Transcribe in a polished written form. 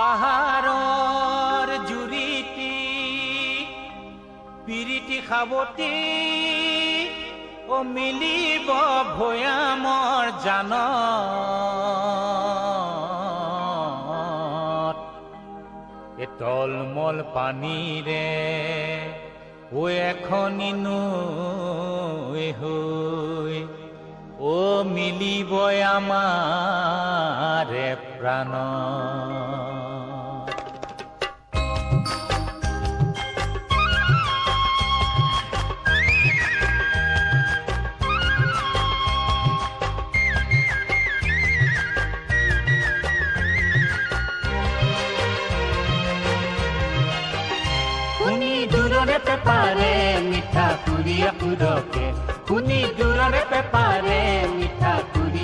পাহাৰৰ জুৰিটি পিৰিটি খাবতি মিলিব ভৈয়ামৰ জানত টলমল পানীৰে এখনি নৈ হৈ মিলিব আমাৰে প্ৰাণ। দূৰৰে পেপাৰে মিঠা পুৰিয়া পুৰকে শুনি দূৰৰে পেপাৰে